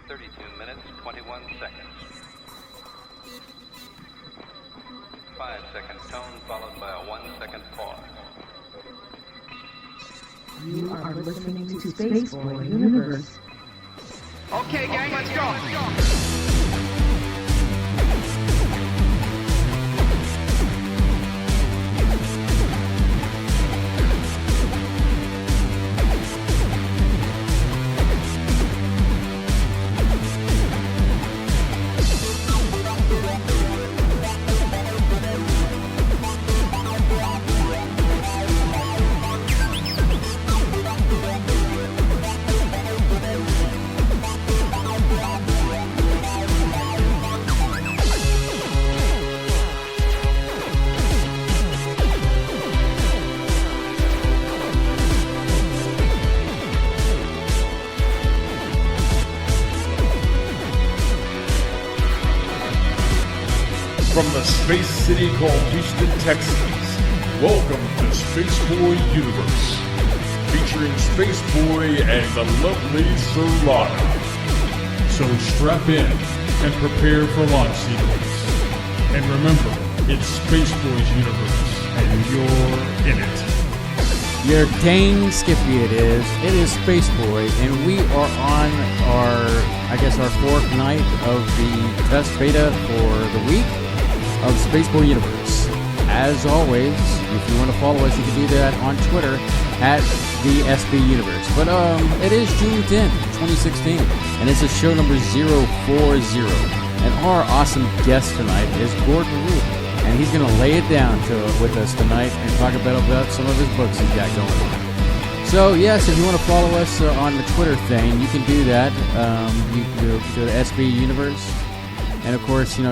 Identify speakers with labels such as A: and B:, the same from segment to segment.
A: 32 minutes, 21 seconds. 5-second tone followed by a 1-second pause.
B: You are listening to Spaceboy Universe.
C: Okay, gang, let's go.
D: From the space city called Houston, Texas, welcome to Spaceboy Universe, featuring Spaceboy and the lovely Surlana. So strap in and prepare for launch sequence. And remember, it's Spaceboy's Universe, and you're in it.
E: You're dang skippy it is. It is Spaceboy, and we are on our fourth night of the test beta for the week of Spaceboy Universe. As always, if you want to follow us, you can do that on Twitter at the SB Universe. But it is June 10th, 2016, and it's a show number 040. And our awesome guest tonight is Gordon Rupe, and he's going to lay it down with us tonight and talk about some of his books he's got going on. So, yes, if you want to follow us on the Twitter thing, you can do that. You can go to SB Universe. And, of course, if you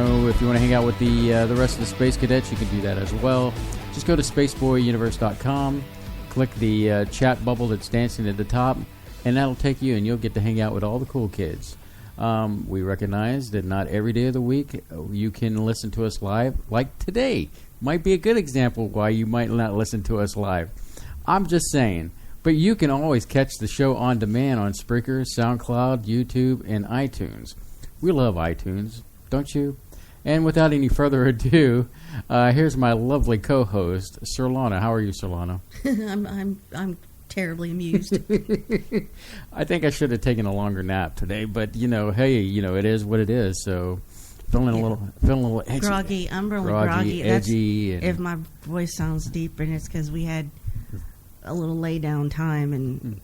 E: want to hang out with the rest of the Space Cadets, you can do that as well. Just go to spaceboyuniverse.com, click the chat bubble that's dancing at the top, and that'll take you, and you'll get to hang out with all the cool kids. We recognize that not every day of the week you can listen to us live. Like today might be a good example why you might not listen to us live. I'm just saying. But you can always catch the show on demand on Spreaker, SoundCloud, YouTube, and iTunes. We love iTunes. Don't you? And without any further ado, here's my lovely co-host, Surlana. How are you, Surlana?
F: I'm terribly amused.
E: I think I should have taken a longer nap today, but hey, it is what it is. So feeling a little edgy.
F: Groggy. I'm really groggy.
E: Edgy.
F: If my voice sounds deep, and it's because we had a little lay down time, and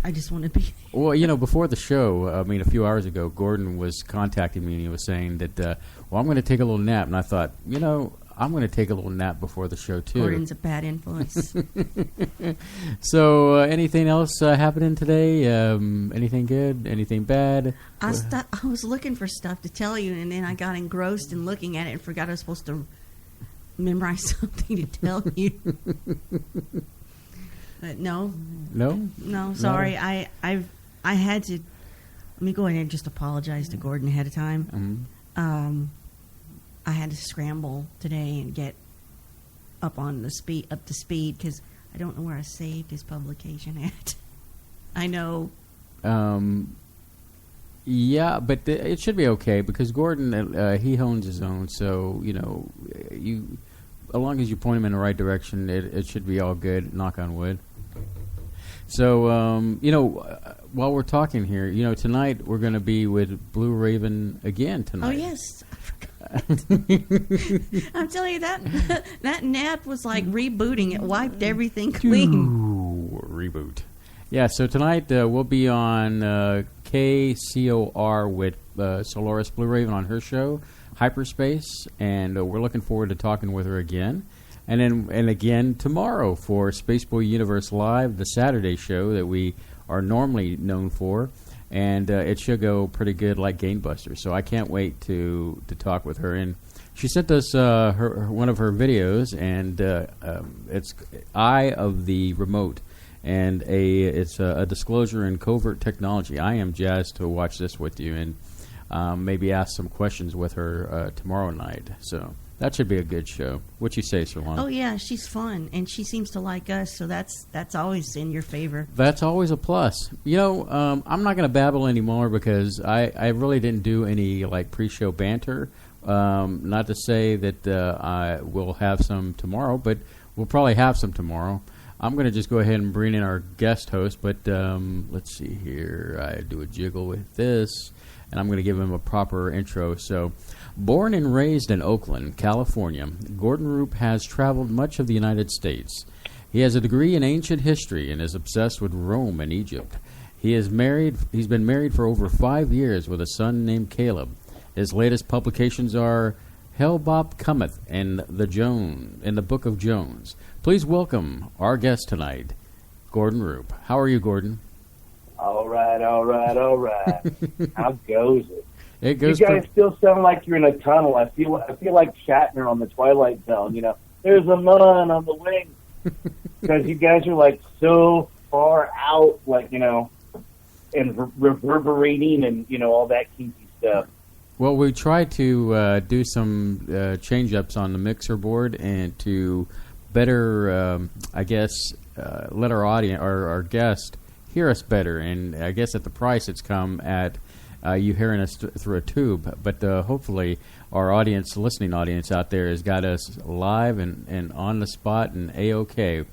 F: I just want to be.
E: Well, before the show, a few hours ago, Gordon was contacting me and he was saying that, I'm going to take a little nap. And I thought, I'm going to take a little nap before the show, too.
F: Gordon's a bad influence.
E: So, anything else happening today? Anything good? Anything bad?
F: I was looking for stuff to tell you, and then I got engrossed in looking at it and forgot I was supposed to memorize something to tell you. No, sorry. I had to. Let me go ahead and just apologize to Gordon ahead of time.
E: Mm-hmm.
F: I had to scramble today and get up to speed because I don't know where I saved his publication at. I know.
E: Yeah, but it should be okay because Gordon he owns his own, so you as long as you point him in the right direction, it should be all good. Knock on wood. So, while we're talking here, tonight we're going to be with Blue Raven again tonight.
F: Oh, yes. I forgot. I'm telling you, that nap was like rebooting. It wiped everything clean.
E: Reboot. Yeah, so tonight we'll be on KCOR with Solaris Blue Raven on her show, Hyperspace, and we're looking forward to talking with her again. And again tomorrow for Spaceboy Universe Live, the Saturday show that we are normally known for, and it should go pretty good like Gangbusters. So I can't wait to talk with her. And she sent us one of her videos, and it's Eye of the Remote, and it's a disclosure in covert technology. I am jazzed to watch this with you and maybe ask some questions with her tomorrow night. So That should be a good show. What you say, Surlana?
F: Oh yeah, she's fun, and she seems to like us, so that's always in your favor.
E: That's always a plus. I'm not going to babble anymore because I really didn't do any like pre-show banter. Not to say that I will have some tomorrow, but we'll probably have some tomorrow. I'm going to just go ahead and bring in our guest host, but let's see here. I do a jiggle with this, and I'm going to give him a proper intro. So, born and raised in Oakland, California, Gordon Rupe has traveled much of the United States. He has a degree in ancient history and is obsessed with Rome and Egypt. He's been married for over 5 years with a son named Caleb. His latest publications are Hell Bop Cometh and the Book of Jones. Please welcome our guest tonight, Gordon Rupe. How are you, Gordon?
G: All right. How goes it?
E: It goes.
G: You guys still sound like you're in a tunnel. I feel like Shatner on the Twilight Zone. There's a man on the wing, because you guys are like so far out, and reverberating and all that kinky stuff.
E: Well, we tried to do some change-ups on the mixer board and to better, let our audience, our guest, hear us better. And I guess at the price it's come at you hearing us through a tube. But hopefully our audience, listening audience out there, has got us live and on the spot and A-OK.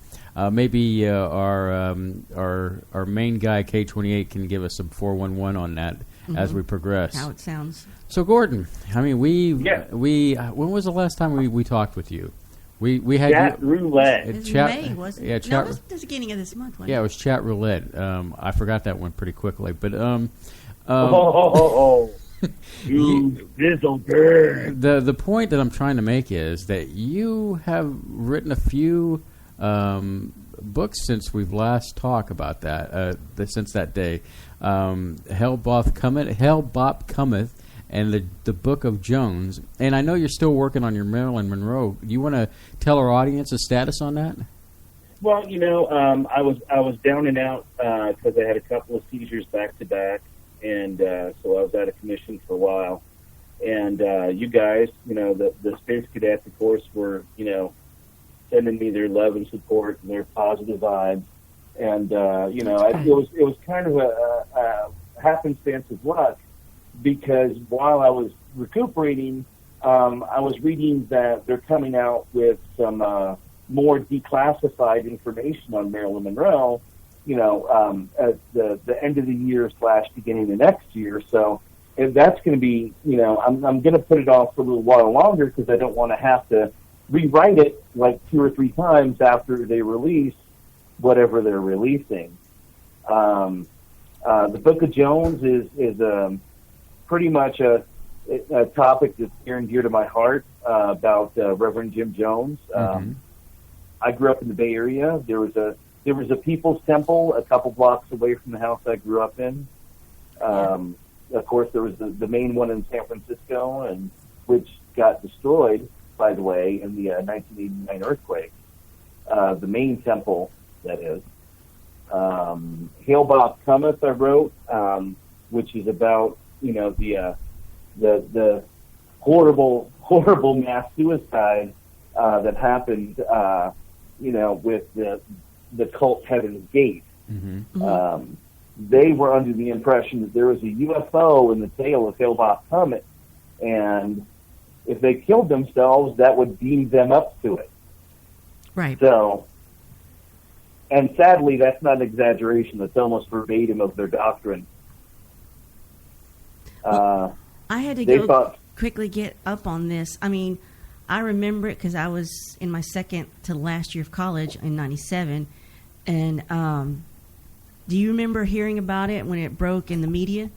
E: Maybe our main guy, K28, can give us some 411 on that as we progress.
F: How it sounds.
E: So, Gordon, I mean, when was the last time we talked with you? We had
G: chat roulette.
F: It was May, wasn't it?
E: Yeah,
F: it was the beginning of this month, wasn't
E: it was chat roulette. I forgot that one pretty quickly, but
G: you fizzle bird.
E: The point that I'm trying to make is that you have written a few books since we've last talked about that. Since that day, Hell Bop Cometh, and the Book of Jones. And I know you're still working on your Marilyn Monroe. Do you want to tell our audience the status on that?
G: Well, I was down and out because I had a couple of seizures back to back, and so I was out of commission for a while. And you guys, the Space Cadets, of course, were sending me their love and support and their positive vibes. And it was kind of a happenstance of luck, because while I was recuperating, I was reading that they're coming out with some more declassified information on Marilyn Monroe, at the end of the year / beginning of next year. So if that's going to be, I'm going to put it off for a little while longer, because I don't want to have to rewrite it like 2 or 3 times after they release whatever they're releasing. The Book of Jones is pretty much a topic that's near and dear to my heart, about Reverend Jim Jones. I grew up in the Bay Area. There was a People's Temple a couple blocks away from the house I grew up in. Of course, there was the main one in San Francisco, and which got destroyed, by the way, in the 1989 earthquake. The main temple, that is. Hail Bop Cometh, I wrote, which is about the horrible mass suicide that happened with the cult Heaven's Gate. They were under the impression that there was a UFO in the tail of Hail Bop Cometh, and if they killed themselves, that would beam them up to it.
F: Right.
G: So, and sadly, that's not an exaggeration. That's almost verbatim of their doctrine.
F: I had to quickly get up on this. I mean, I remember it because I was in my second to last year of college in '97. And do you remember hearing about it when it broke in the media?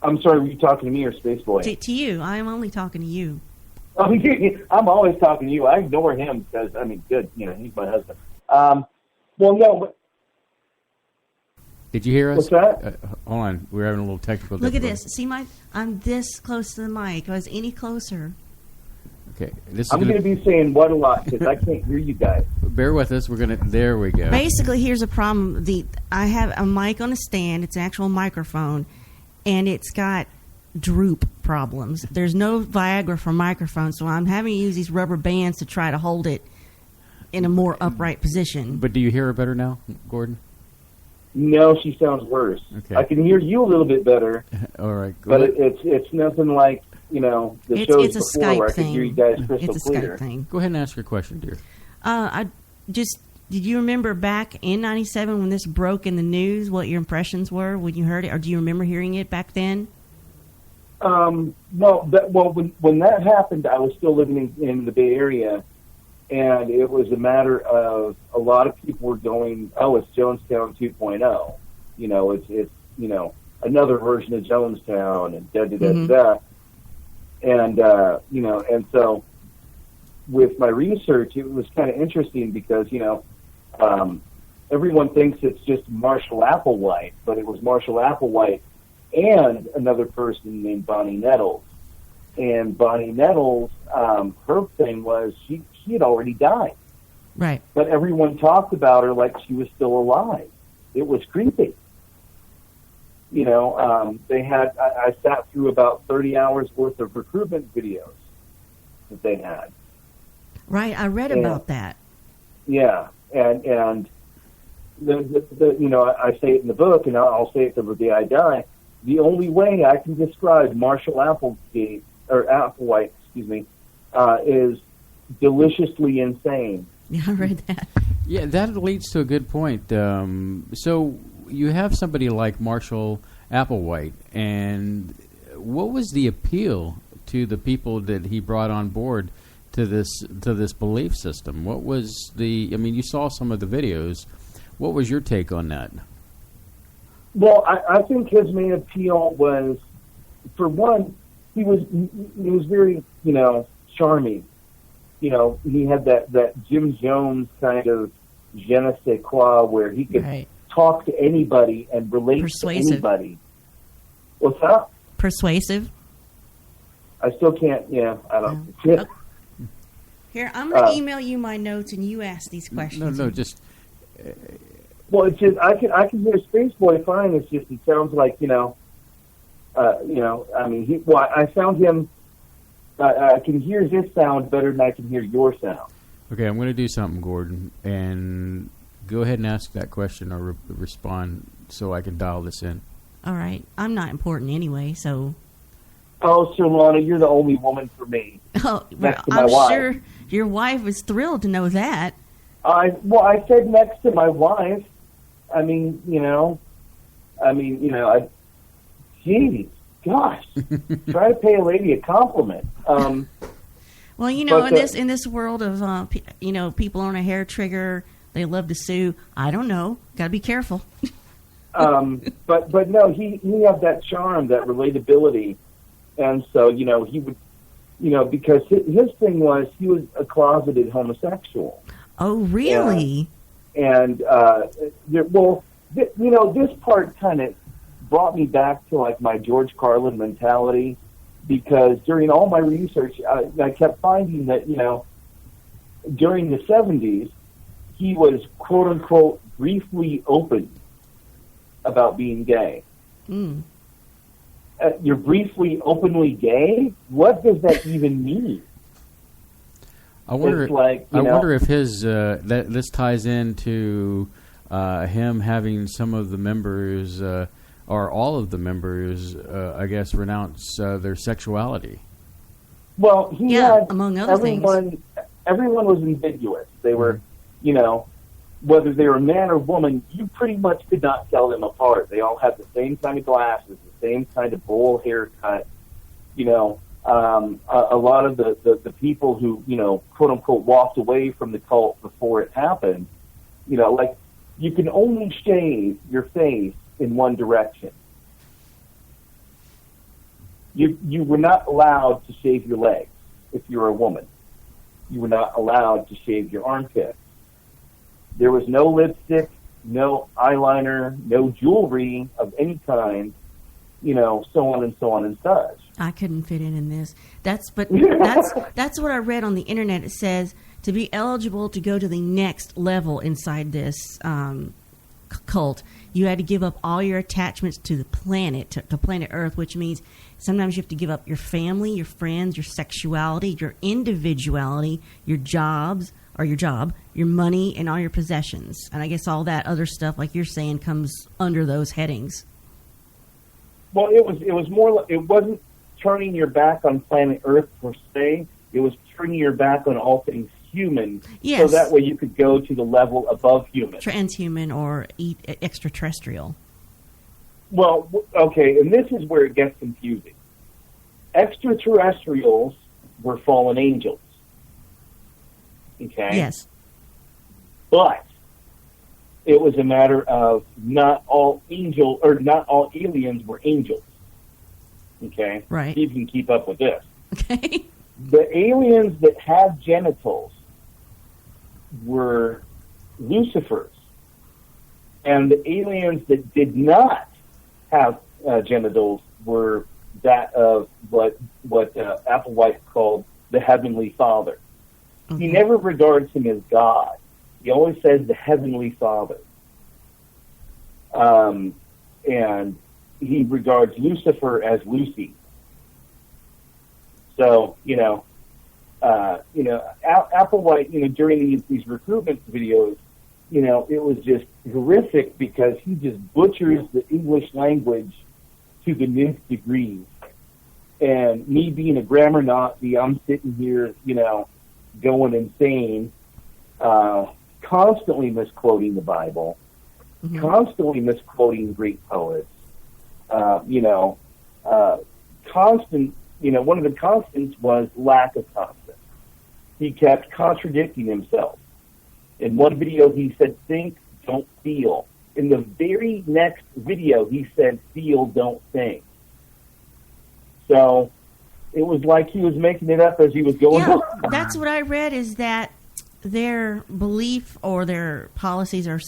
G: I'm sorry, were you talking to me or Spaceboy?
F: To you. I am only talking to you.
G: Oh, I'm always talking to you. I ignore him because, good, he's my husband. Well, no, but...
E: Did you hear us?
G: What's that?
E: Hold on. We're having a little technical
F: difficulty. Look at this. See, I'm this close to the mic. I was any closer.
E: Okay.
G: I'm going to be saying what a lot because I can't hear you guys.
E: Bear with us. There we go.
F: Basically, here's a problem. I have a mic on a stand. It's an actual microphone, and it's got droop problems. There's no Viagra for microphones, so I'm having to use these rubber bands to try to hold it in a more upright position.
E: But do you hear her better now, Gordon?
G: No, she sounds worse.
E: Okay.
G: I can hear you a little bit better.
E: All right.
G: But it's nothing like, the shows
F: it's a
G: before
F: Skype
G: where I
F: thing.
G: could hear you guys crystal
F: It's a
G: clear.
F: Skype thing.
E: Go ahead and ask your question, dear.
F: Did you remember back in 97 when this broke in the news, what your impressions were when you heard it? Or do you remember hearing it back then?
G: When that happened, I was still living in the Bay Area, and it was a matter of a lot of people were going, oh, it's Jonestown 2.0. It's another version of Jonestown, and da-da-da-da. And, and so with my research, it was kind of interesting because, everyone thinks it's just Marshall Applewhite, but it was Marshall Applewhite and another person named Bonnie Nettles. And Bonnie Nettles, her thing was she had already died.
F: Right.
G: But everyone talked about her like she was still alive. It was creepy. I sat through about 30 hours worth of recruitment videos that they had.
F: Right, I read about that.
G: Yeah, and I say it in the book, and I'll say it till the day I die. The only way I can describe Marshall Applewhite, is deliciously insane.
F: Yeah, I read that.
E: Yeah, that leads to a good point. So you have somebody like Marshall Applewhite, and what was the appeal to the people that he brought on board to this belief system? What was you saw some of the videos. What was your take on that?
G: Well, I think his main appeal was, for one, he was very, charming. He had that Jim Jones kind of je ne sais quoi where he could talk to anybody and relate to anybody. What's that?
F: Persuasive.
G: I still can't, I don't. Yeah.
F: Here, I'm going to email you my notes and you ask these questions.
E: No, just...
G: Well, it's just, I can hear Spaceboy fine. It's just, it sounds like, I found him, I can hear his sound better than I can hear your sound.
E: Okay, I'm going to do something, Gordon, and go ahead and ask that question or respond so I can dial this in.
F: All right. I'm not important anyway, so...
G: Oh, Surlana, you're the only woman for me.
F: Oh, well, I'm sure your wife is thrilled to know that.
G: I said next to my wife. Geez, gosh, try to pay a lady a compliment.
F: Well, in this world of people on a hair trigger, they love to sue. I don't know. Got to be careful.
G: But no, he had that charm, that relatability, and so he would, because his thing was he was a closeted homosexual.
F: Oh, really?
G: And this part kind of brought me back to like my George Carlin mentality, because during all my research, I kept finding that during the 70s, he was quote unquote briefly open about being gay.
F: Mm.
G: You're briefly openly gay? What does that even mean?
E: I wonder if his this ties into him having some of the members or all of the members, I guess, renounce their sexuality.
G: Well, he had
F: among other things.
G: Everyone was ambiguous. They were, whether they were man or woman, you pretty much could not tell them apart. They all had the same kind of glasses, the same kind of bowl haircut. A lot of the people who, quote unquote, walked away from the cult before it happened, like you can only shave your face in one direction. You were not allowed to shave your legs if you were a woman. You were not allowed to shave your armpits. There was no lipstick, no eyeliner, no jewelry of any kind, so on and so on and such.
F: I couldn't fit in this. That's what I read on the internet. It says to be eligible to go to the next level inside this cult, you had to give up all your attachments to the planet, to planet Earth, which means sometimes you have to give up your family, your friends, your sexuality, your individuality, your jobs, or your job, your money, and all your possessions. And I guess all that other stuff, like you're saying, comes under those headings.
G: Well, it was more. It wasn't turning your back on planet Earth per se. It was turning your back on all things human,
F: yes.
G: So that way you could go to the level above human,
F: transhuman or extraterrestrial.
G: Well, okay, and this is where it gets confusing. Extraterrestrials were fallen angels. Okay.
F: Yes.
G: But it was a matter of not all aliens were angels. Okay?
F: Right.
G: See if you can keep up with this.
F: Okay.
G: The aliens that had genitals were Lucifers. And the aliens that did not have genitals were that of what Applewhite called the Heavenly Father. Mm-hmm. He never regards him as God. He always says the Heavenly Father. And he regards Lucifer as Lucy. So, Applewhite, during these recruitment videos, it was just horrific because he just butchers the English language to the nth degree. And me being a grammar Nazi, I'm sitting here, going insane, constantly misquoting the Bible, mm-hmm. constantly misquoting great poets, one of the constants was lack of constants. He kept contradicting himself. In one video, he said, think, don't feel. In the very next video, he said, feel, don't think. So it was like he was making it up as he was going along.
F: That's what I read, is that their belief or their policies or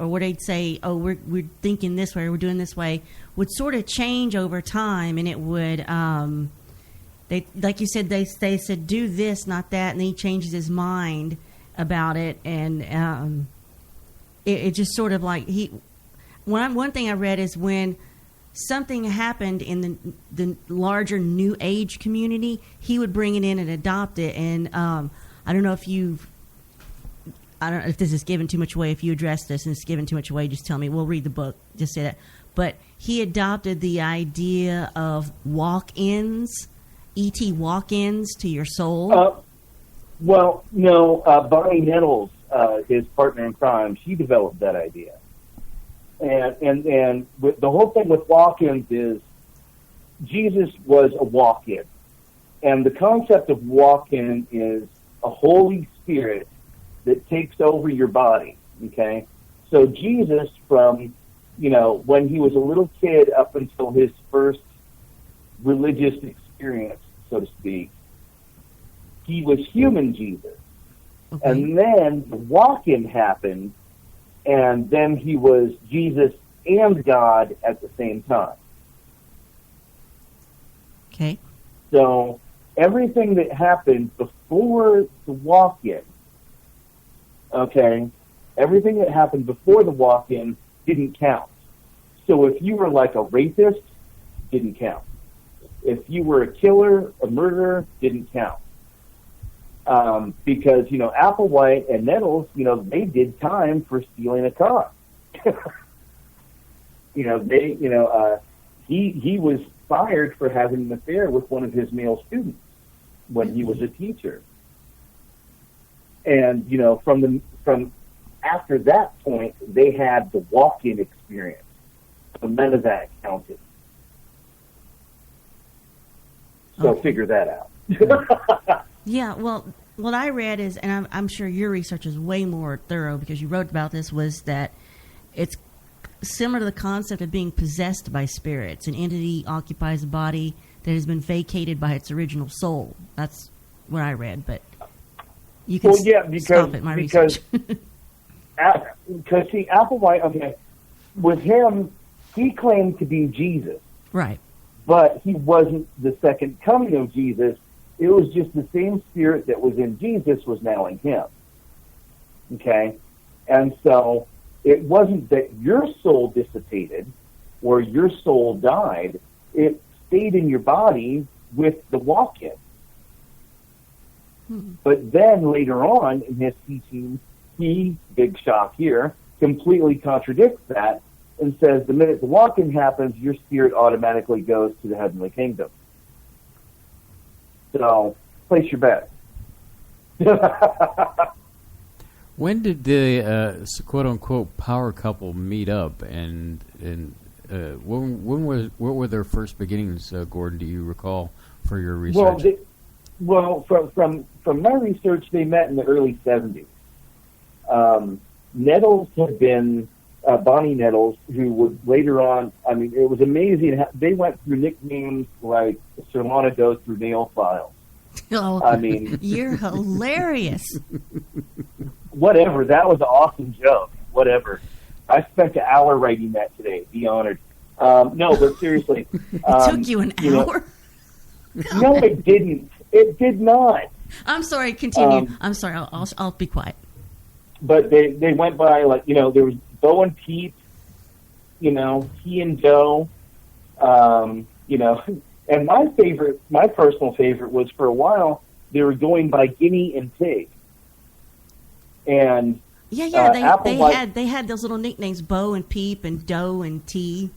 F: what they'd say, oh, we're thinking this way, or we're doing this way, would sort of change over time, and it would, they, like you said, they said, do this, not that, and then he changes his mind about it, and it just sort of like one thing I read is when something happened in the larger New Age community, he would bring it in and adopt it. And I don't know if this is giving too much away. If you address this and it's giving too much away, just tell me. We'll read the book. Just say that. But he adopted the idea of walk-ins, E.T. walk-ins to your soul.
G: Well, no, Bonnie Nettles, his partner in crime, she developed that idea. And with the whole thing with walk-ins is Jesus was a walk-in. And the concept of walk-in is a Holy Spirit that takes over your body, okay? So Jesus, from, when he was a little kid up until his first religious experience, so to speak, he was human Jesus. Okay. And then the walk-in happened, and then he was Jesus and God at the same time.
F: Okay.
G: So everything that happened before the walk-in, everything that happened before the walk-in didn't count. So if you were like a rapist, didn't count. If you were a killer, a murderer, didn't count. Because, Applewhite and Nettles, they did time for stealing a car. He was fired for having an affair with one of his male students when he was a teacher. And, from after that point, they had the walk-in experience. So none of that counted. So figure that out.
F: Yeah, well, what I read is, and I'm sure your research is way more thorough because you wrote about this, was that it's similar to the concept of being possessed by spirits. An entity occupies a body that has been vacated by its original soul. That's what I read, but you can stop at my research.
G: Because, see, Applewhite, with him, he claimed to be Jesus.
F: Right.
G: But he wasn't the second coming of Jesus. It was just the same spirit that was in Jesus was now in him. Okay? And so it wasn't that your soul dissipated or your soul died. It stayed in your body with the walk-in. But then later on in his teaching, he, big shock here, completely contradicts that and says the minute the walk-in happens, your spirit automatically goes to the heavenly kingdom. So, place your bet.
E: When did the quote-unquote power couple meet up, and what were their first beginnings, Gordon, do you recall, for your research?
G: Well, from my research, they met in the early 70s. Nettles had been, Bonnie Nettles, who would later on, I mean, it was amazing. They went through nicknames like Surlana goes through nail files.
F: Oh,
G: I mean,
F: you're hilarious.
G: Whatever, that was an awesome joke. Whatever. I spent an hour writing that today. Be honored. No, but seriously.
F: It took you an hour?
G: No, it didn't. It did not.
F: I'm sorry, continue. I'm sorry, I'll be quiet.
G: But they went by, like, you know, there was Bo and Pete, you know, he and Joe, you know, and my personal favorite was, for a while, they were going by Guinea and Pig. And
F: they had those little nicknames, Bo and Peep and Doe and T.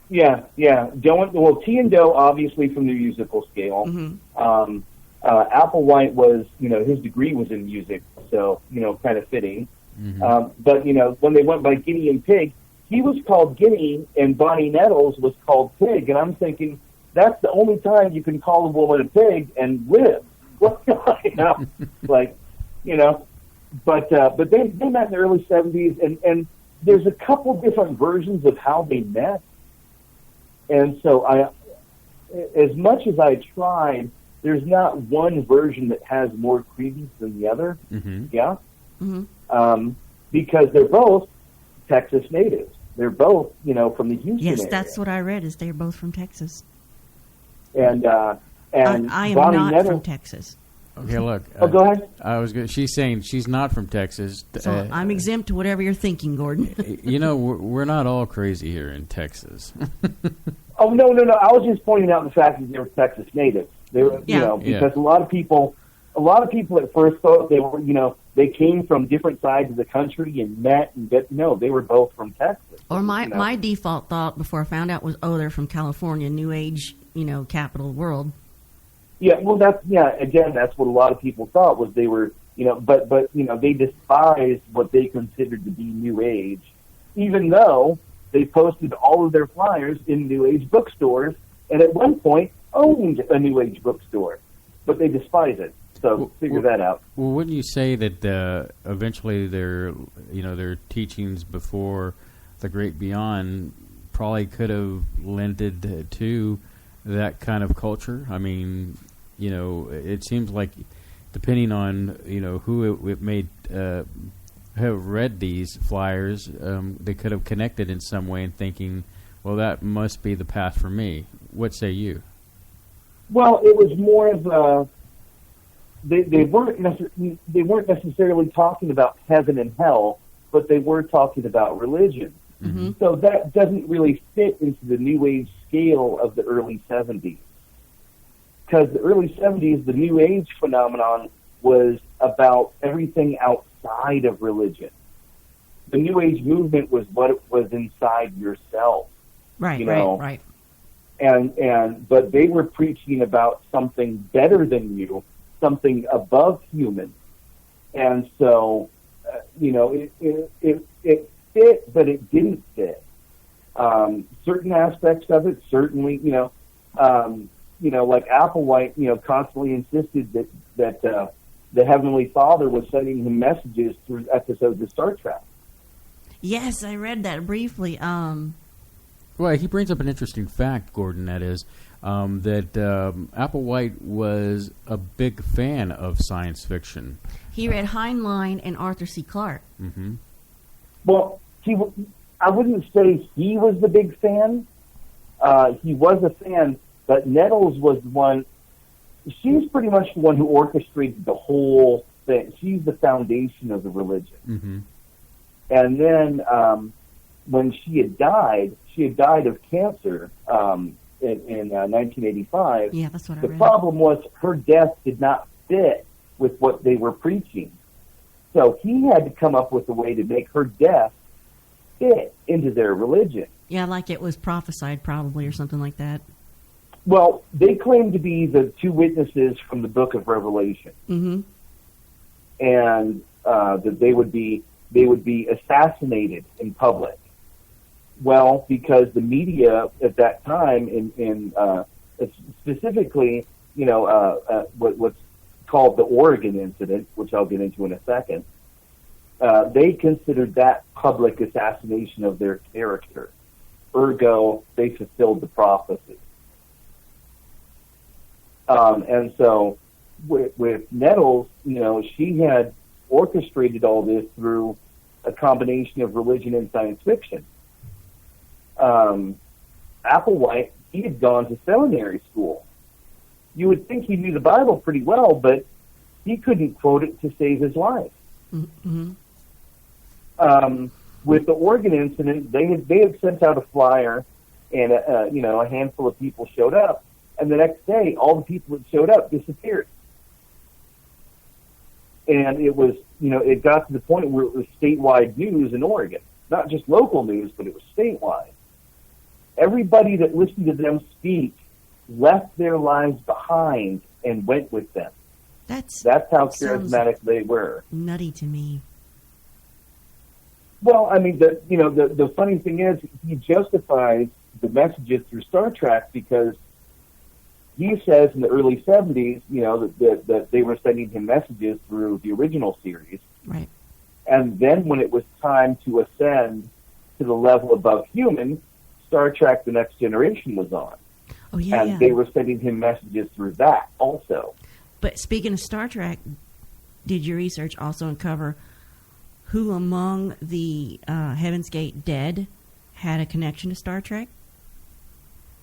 G: Yeah. T and Doe, obviously, from the musical scale. Mm-hmm. Applewhite was, you know, his degree was in music, so, you know, kind of fitting. Mm-hmm. But, you know, when they went by Guinea and Pig, he was called Guinea and Bonnie Nettles was called Pig. And I'm thinking, that's the only time you can call a woman a pig and live. You know, like, you know, but they met in the early 70s, and there's a couple different versions of how they met. And so as much as I tried, there's not one version that has more credence than the other. Mm-hmm. Yeah. Mm-hmm. Because they're both Texas natives. They're both, you know, from the Houston area.
F: Yes, that's what I read, is they're both from Texas.
G: And I am
F: Bonnie not Nettles, from Texas.
E: Okay, look.
G: Go ahead.
E: She's saying she's not from Texas.
F: So I'm exempt to whatever you're thinking, Gordon.
E: You know, we're not all crazy here in Texas.
G: Oh, no. I was just pointing out the fact that they were Texas natives. They were, you know, because a lot of people at first thought they were, you know, they came from different sides of the country and met, but no, they were both from Texas.
F: Or my default thought before I found out was, they're from California, New Age, you know, capital of the world.
G: Yeah, well, again, that's what a lot of people thought, was they were, you know, but you know, they despised what they considered to be New Age, even though they posted all of their flyers in New Age bookstores, and at one point owned a New Age bookstore, but they despise it. So figure that out. Well,
E: wouldn't you say that eventually their teachings before the Great Beyond probably could have lended to that kind of culture? I mean, you know, it seems like, depending on, you know, who it may have read these flyers, they could have connected in some way and thinking, well, that must be the path for me. What say you?
G: Well, it was more of a, they weren't necessarily talking about heaven and hell, but they were talking about religion. Mm-hmm. So that doesn't really fit into the New Age scale of the early 70s. Because the early 70s, the New Age phenomenon was about everything outside of religion. The New Age movement was what was inside yourself.
F: Right,
G: you know?
F: right.
G: But they were preaching about something better than you, something above human. And so, you know, it fit, but it didn't fit. Certain aspects of it, certainly, you know, like Applewhite, you know, constantly insisted that the Heavenly Father was sending him messages through episodes of Star Trek.
F: Yes, I read that briefly.
E: Well, he brings up an interesting fact, Gordon, that is, that Applewhite was a big fan of science fiction.
F: He read Heinlein and Arthur C. Clarke.
E: Mm-hmm.
G: Well, I wouldn't say he was the big fan. He was a fan, but Nettles was the one. She's pretty much the one who orchestrated the whole thing. She's the foundation of the religion.
E: Mm-hmm.
G: And then when she had died of cancer in 1985.
F: Yeah, that's what I
G: The
F: read.
G: problem was her death did not fit with what they were preaching. So he had to come up with a way to make her death fit into their religion.
F: Yeah, like it was prophesied probably or something like that.
G: Well, they claim to be the two witnesses from the book of Revelation.
F: Mm-hmm.
G: And that they would be assassinated in public. Well, because the media at that time, in specifically, what's called the Oregon incident, which I'll get into in a second, they considered that public assassination of their character. Ergo, they fulfilled the prophecy. And so with Nettles, she had orchestrated all this through a combination of religion and science fiction. Applewhite, he had gone to seminary school. You would think he knew the Bible pretty well, but he couldn't quote it to save his life.
F: Mm-hmm.
G: With the Oregon incident, they had sent out a flyer, and a handful of people showed up, and the next day, all the people that showed up disappeared. And it was, it got to the point where it was statewide news in Oregon, not just local news, but it was statewide. Everybody that listened to them speak left their lives behind and went with them. That's how charismatic they were.
F: Nutty to me.
G: Well, I mean, the funny thing is, he justifies the messages through Star Trek because he says in the early 70s, that they were sending him messages through the original series.
F: Right.
G: And then when it was time to ascend to the level above human, Star Trek The Next Generation was on.
F: Oh, yeah,
G: and they were sending him messages through that also.
F: But speaking of Star Trek, did your research also uncover who among the Heaven's Gate dead had a connection to Star Trek?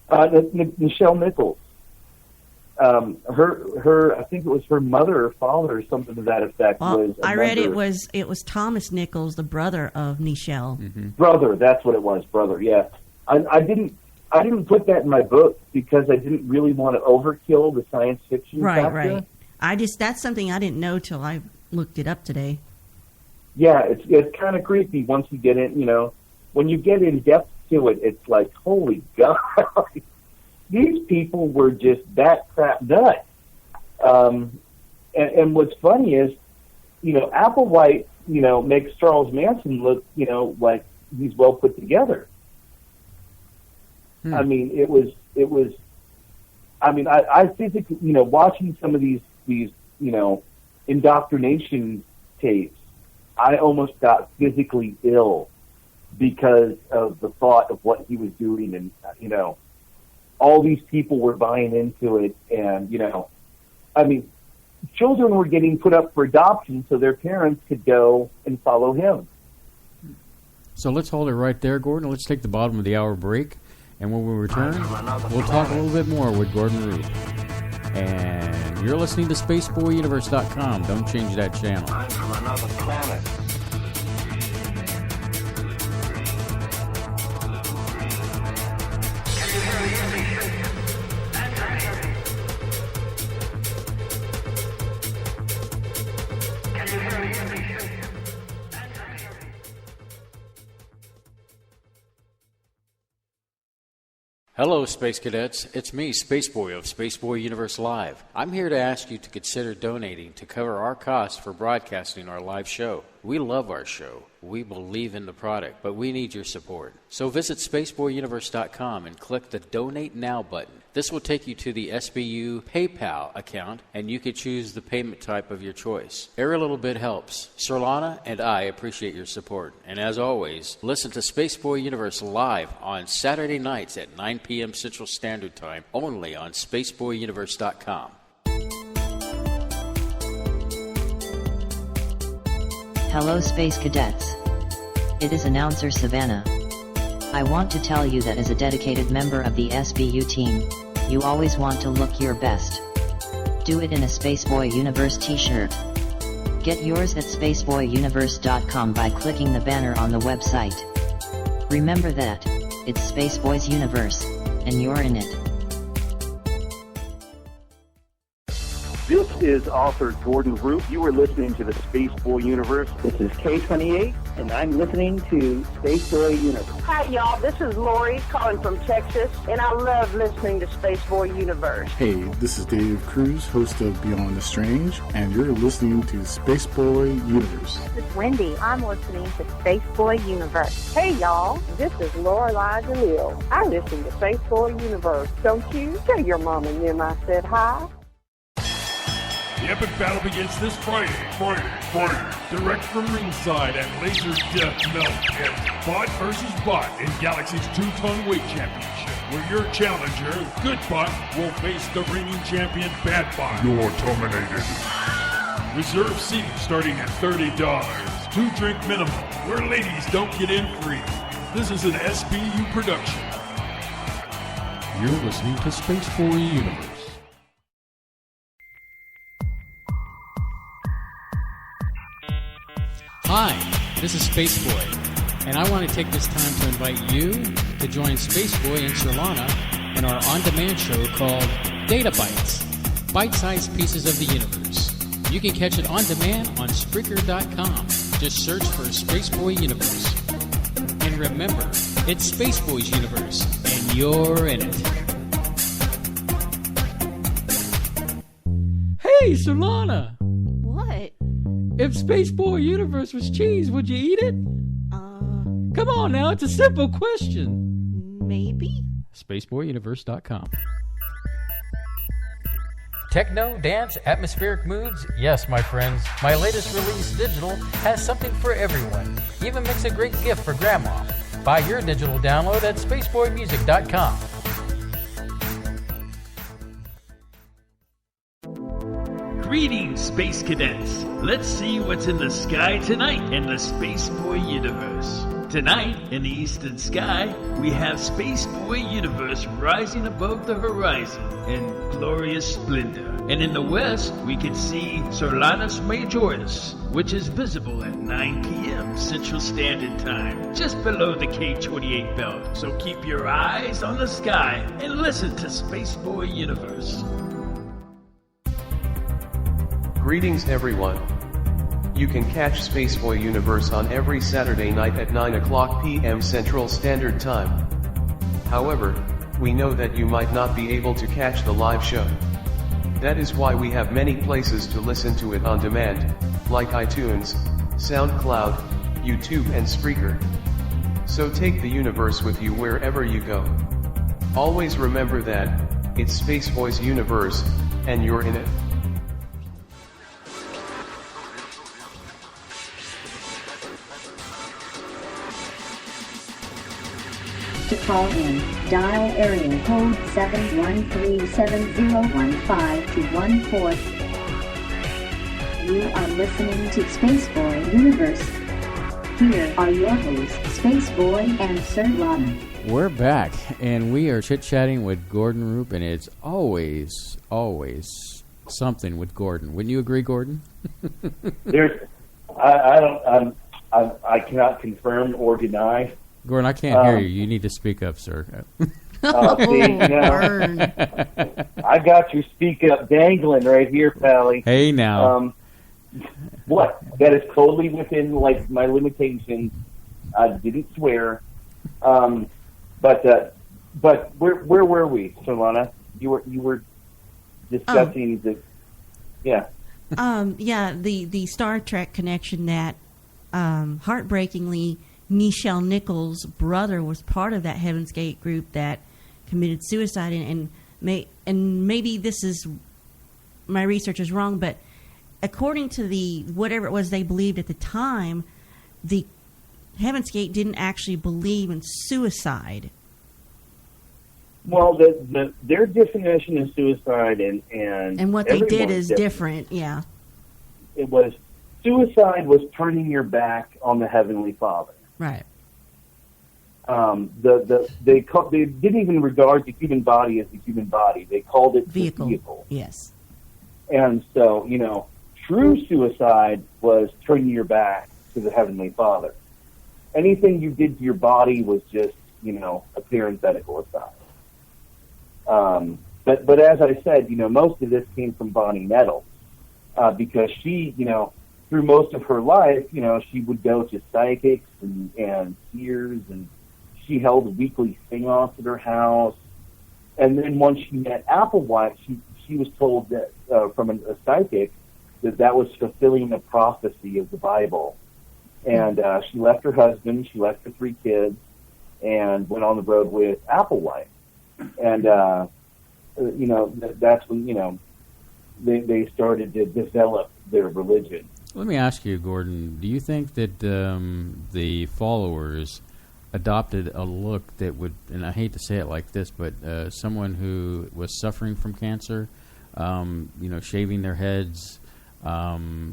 G: Nichelle Nichols. Her, I think it was her mother or father or something to that effect.
F: Well, I read it was Thomas Nichols, the brother of Nichelle.
E: Mm-hmm.
G: Brother, that's what it was. Brother, yeah. I didn't put that in my book because I didn't really want to overkill the science fiction factor.
F: Right. That's something I didn't know till I looked it up today.
G: Yeah, it's kind of creepy once you get in. When you get in depth to it, it's like, holy God. These people were just that crap nuts. And what's funny is, Applewhite, makes Charles Manson look, like he's well put together. I mean, it was. I mean, I physically, watching some of these, indoctrination tapes, I almost got physically ill because of the thought of what he was doing, and all these people were buying into it, and I mean, children were getting put up for adoption so their parents could go and follow him.
E: So let's hold it right there, Gordon. Let's take the bottom of the hour break, and when we return, we'll talk a little bit more with Gordon Rupe. And you're listening to SpaceboyUniverse.com. Don't change that channel.
A: I'm from another planet.
E: Hello, Space Cadets. It's me, Spaceboy of Spaceboy Universe Live. I'm here to ask you to consider donating to cover our costs for broadcasting our live show. We love our show. We believe in the product, but we need your support. So visit SpaceboyUniverse.com and click the Donate Now button. This will take you to the SBU PayPal account, and you can choose the payment type of your choice. Every little bit helps. Surlana and I appreciate your support. And as always, listen to Spaceboy Universe live on Saturday nights at 9 p.m. Central Standard Time, only on SpaceboyUniverse.com.
H: Hello, Space Cadets. It is announcer Savannah. I want to tell you that as a dedicated member of the SBU team, you always want to look your best. Do it in a Spaceboy Universe t-shirt. Get yours at spaceboyuniverse.com by clicking the banner on the website. Remember that, it's Spaceboy's Universe, and you're in it.
I: This is author Gordon Rupe. You are listening to the Spaceboy Universe.
J: This is K28, and I'm listening to Spaceboy Universe.
K: Hi, y'all. This is Lori calling from Texas, and I love listening to Spaceboy Universe.
L: Hey, this is Dave Cruz, host of Beyond the Strange, and you're listening to Spaceboy Universe.
M: This is Wendy. I'm listening to Spaceboy Universe.
K: Hey, y'all. This is Lorelai DeLille. I listen to Spaceboy Universe. Don't you? Tell your mom and them I said hi.
D: The epic battle begins this Friday. Direct from ringside at Laser Death Melt and Bot vs. Bot in Galaxy's 2-ton weight championship, where your challenger, Good Bot, will face the reigning champion, Bad Bot. You're terminated. Reserve seating starting at $30. 2-drink minimum, where ladies don't get in free. This is an SBU production. You're listening to Spaceboy Universe.
E: Hi, this is Spaceboy, and I want to take this time to invite you to join Spaceboy and Surlana in our on-demand show called Data Bites, bite-sized pieces of the universe. You can catch it on demand on Spreaker.com. Just search for Spaceboy Universe. And remember, it's Spaceboy's Universe, and you're in it. Hey, Surlana!
F: What?
E: If Spaceboy Universe was cheese, would you eat it? Come on now, it's a simple question.
F: Maybe.
E: SpaceboyUniverse.com. Techno, dance, atmospheric moods? Yes, my friends. My latest release, Digital, has something for everyone. Even makes a great gift for Grandma. Buy your digital download at SpaceboyMusic.com.
N: Greetings, Space Cadets. Let's see what's in the sky tonight in the Spaceboy Universe. Tonight, in the eastern sky, we have Spaceboy Universe rising above the horizon in glorious splendor. And in the west, we can see Surlanus Majoris, which is visible at 9 p.m. Central Standard Time, just below the K28 belt. So keep your eyes on the sky and listen to Spaceboy Universe.
O: Greetings everyone. You can catch Spaceboy Universe on every Saturday night at 9 o'clock p.m. Central Standard Time. However, we know that you might not be able to catch the live show. That is why we have many places to listen to it on demand, like iTunes, SoundCloud, YouTube and Spreaker. So take the universe with you wherever you go. Always remember that, it's Spaceboy's Universe, and you're in it.
B: To call in, dial area code 713-701-5214. You are listening to Spaceboy Universe. Here are your hosts, Spaceboy and Surlana.
E: We're back, and we are chit-chatting with Gordon Rupe, and it's always something with Gordon. Wouldn't you agree, Gordon?
G: I cannot confirm or deny.
E: Gordon, I can't hear you. You need to speak up, sir.
G: Burn. I got your speak up dangling right here, Pally.
E: Hey, now.
G: What? That is totally within my limitations. I didn't swear. But where were we, Surlana? You were discussing the
F: Star Trek connection that heartbreakingly Nichelle Nichols' brother was part of that Heaven's Gate group that committed suicide, and maybe this is my research is wrong, but according to the whatever it was they believed at the time, the Heaven's Gate didn't actually believe in suicide.
G: Well, their definition of suicide and
F: what they did is different. Yeah,
G: it was suicide was turning your back on the Heavenly Father.
F: Right.
G: They didn't even regard the human body as the human body. They called it
F: vehicle.
G: The vehicle.
F: Yes.
G: And so, True suicide was turning your back to the Heavenly Father. Anything you did to your body was just, a parenthetical aside. But as I said, most of this came from Bonnie Nettles, because she, through most of her life, she would go to psychics and seers, and she held weekly sing-offs at her house. And then once she met Applewhite, she was told that from a psychic that was fulfilling the prophecy of the Bible. And she left her husband, she left her 3 kids, and went on the road with Applewhite. And, that's when, they started to develop their religion.
E: Let me ask you, Gordon, do you think that the followers adopted a look that would, and I hate to say it like this, but someone who was suffering from cancer, shaving their heads, to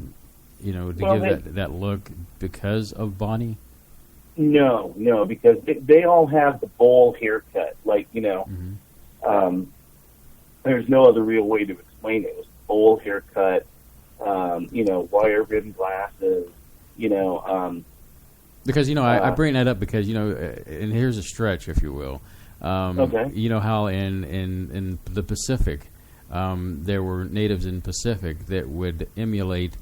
E: give that look because of Bonnie?
G: No, because they all have the bowl haircut. There's no other real way to explain it. It was bowl haircut, wire rimmed glasses,
E: Because, I bring that up because, and here's a stretch, if you will.
G: Okay.
E: You know how in the Pacific, there were natives in Pacific that would emulate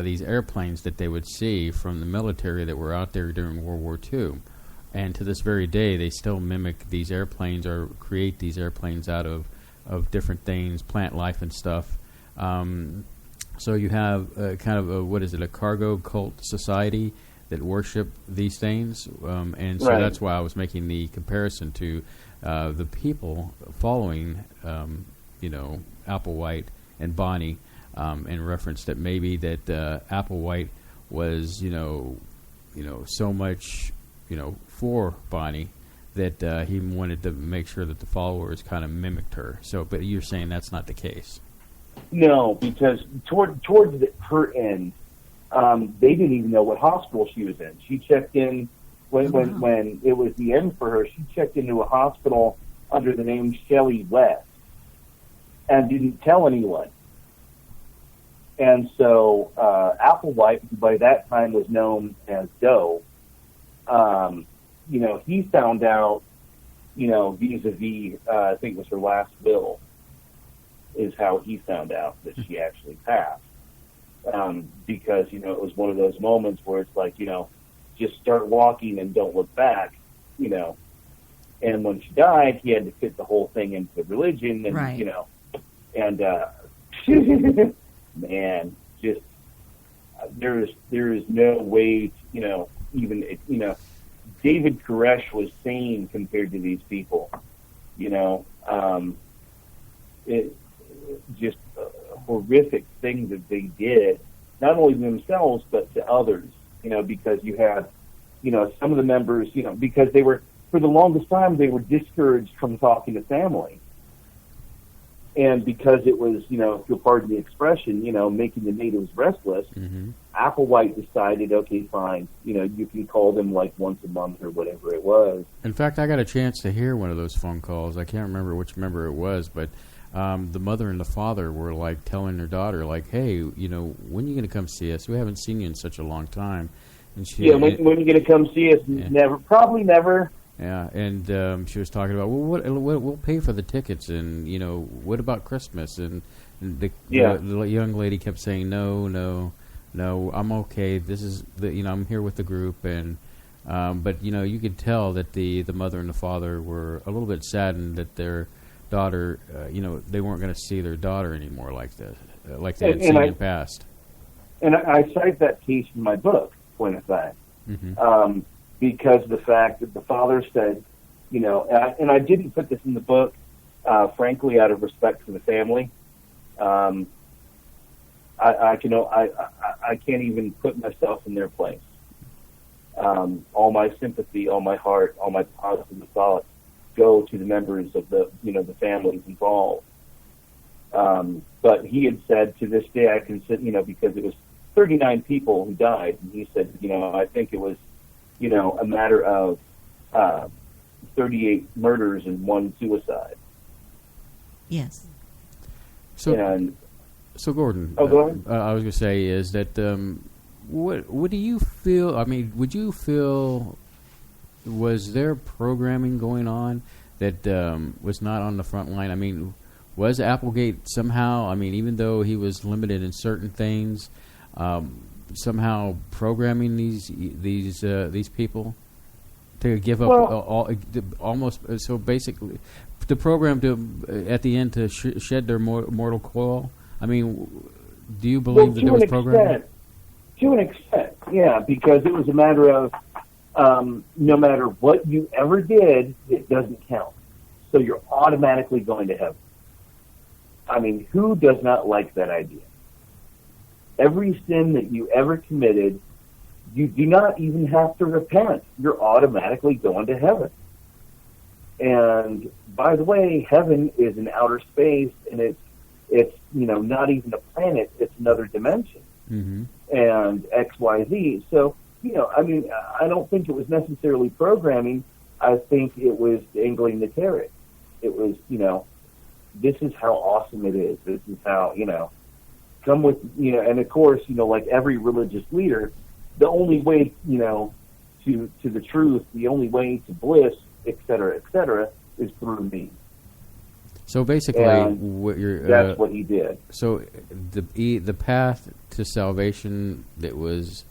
E: these airplanes that they would see from the military that were out there during World War II. And to this very day, they still mimic these airplanes or create these airplanes out of different things, plant life and stuff. So you have kind of a cargo cult society that worship these things. And so that's why I was making the comparison to the people following, Applewhite and Bonnie, in reference that maybe that Applewhite was, so much, for Bonnie that he wanted to make sure that the followers kind of mimicked her. So, but you're saying that's not the case.
G: No, because towards her end, they didn't even know what hospital she was in. She checked in when it was the end for her. She checked into a hospital under the name Shelley West and didn't tell anyone. And so Applewhite, who by that time was known as Doe, he found out, vis-a-vis, I think it was her last will, is how he found out that she actually passed. Because, it was one of those moments where it's like, just start walking and don't look back, And when she died, he had to fit the whole thing into religion, and, man, just, there is no way, even, David Koresh was sane compared to these people, just horrific things that they did, not only to themselves, but to others, because you had, some of the members, because they were, for the longest time, they were discouraged from talking to family. And because it was, if you'll pardon the expression, making the natives restless, Applewhite decided, okay, fine, you can call them like once a month or whatever it was.
E: In fact, I got a chance to hear one of those phone calls. I can't remember which member it was, but the mother and the father were like telling their daughter, like, hey, when are you going to come see us? We haven't seen you in such a long time. And she,
G: when are you going to come see us? Yeah. Never, probably never.
E: Yeah, and she was talking about, well, we'll pay for the tickets, and what about Christmas? And the young lady kept saying, no, I'm okay. This is I'm here with the group, and but you could tell that the mother and the father were a little bit saddened that their daughter, they weren't going to see their daughter anymore like this, like they had seen in the past.
G: And I cite that case in my book, point of fact. Because of the fact that the father said, and I didn't put this in the book, frankly, out of respect for the family. I can't even put myself in their place. All my sympathy, all my heart, all my positive thoughts go to the members of the families involved. But he had said, to this day, I consider, because it was 39 people who died, and he said, I think it was, a matter of 38 murders and 1 suicide.
F: Yes.
E: So,
G: and
E: So Gordon,
G: go ahead.
E: I was going to say is that what do you feel? I mean, would you feel was there programming going on that was not on the front line? I mean, was Applegate somehow? I mean, even though he was limited in certain things, somehow programming these people to give up almost so basically the program to at the end to shed their mortal coil. I mean, do you believe that there was programming?
G: To an extent, yeah, because it was a matter of no matter what you ever did, it doesn't count. So you're automatically going to heaven. I mean, who does not like that idea? Every sin that you ever committed, you do not even have to repent. You're automatically going to heaven. And by the way, heaven is in outer space, and it's not even a planet; it's another dimension, and XYZ. So I mean, I don't think it was necessarily programming. I think it was dangling the carrot. It was, this is how awesome it is. This is how, come with, and of course, like every religious leader, the only way, to the truth, the only way to bliss, et cetera, is through me.
E: So basically,
G: that's what he did.
E: So the path to salvation that was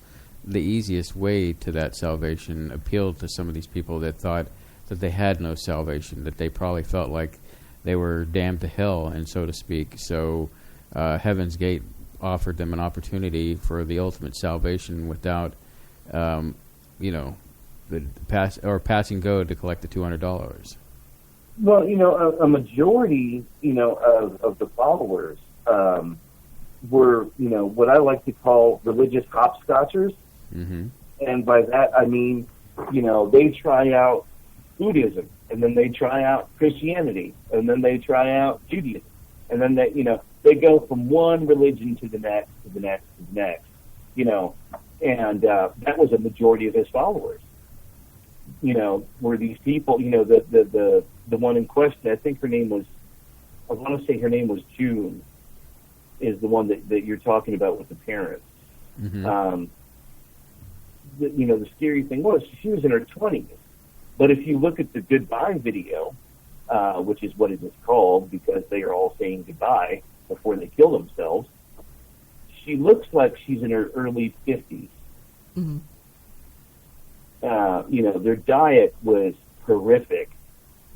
E: the easiest way to that salvation appealed to some of these people that thought that they had no salvation, that they probably felt like they were damned to hell, and so to speak. So Heaven's Gate offered them an opportunity for the ultimate salvation without, the passing go to collect the $200.
G: Well, a majority, of the followers were, what I like to call religious hopscotchers.
E: Mm-hmm.
G: And by that, I mean, they try out Buddhism, and then they try out Christianity, and then they try out Judaism. And then they go from one religion to the next, to the next, to the next, and that was a majority of his followers. Were these people, the one in question, I think I want to say her name was June, is the one that you're talking about with the parents.
E: Mm-hmm.
G: The scary thing was she was in her 20s. But if you look at the goodbye video, which is what it is called because they are all saying goodbye before they kill themselves, she looks like she's in her early 50s.
F: Mm-hmm.
G: Their diet was horrific.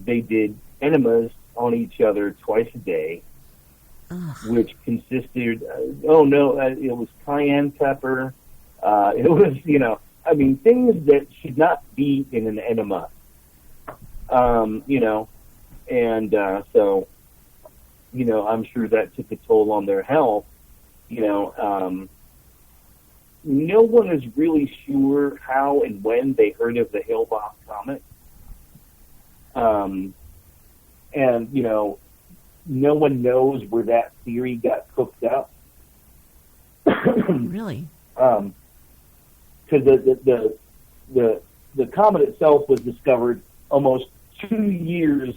G: They did enemas on each other twice a day, which consisted, it was cayenne pepper. It was, things that should not be in an enema. So, I'm sure that took a toll on their health. No one is really sure how and when they heard of the Hale-Bopp comet. No one knows where that theory got cooked up.
F: Really?
G: Because the comet itself was discovered almost 2 years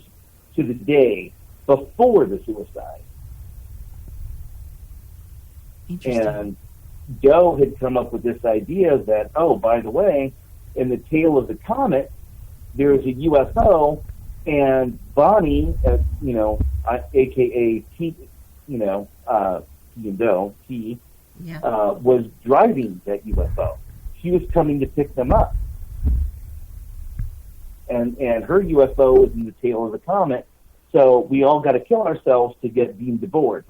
G: to the day before the suicide.
F: Interesting.
G: And Doe had come up with this idea that, by the way, in the tail of the comet, there is a UFO, and Bonnie, a.k.a. T, Doe, T, was driving that UFO. She was coming to pick them up. And her UFO was in the tail of the comet, so we all got to kill ourselves to get beamed aboard.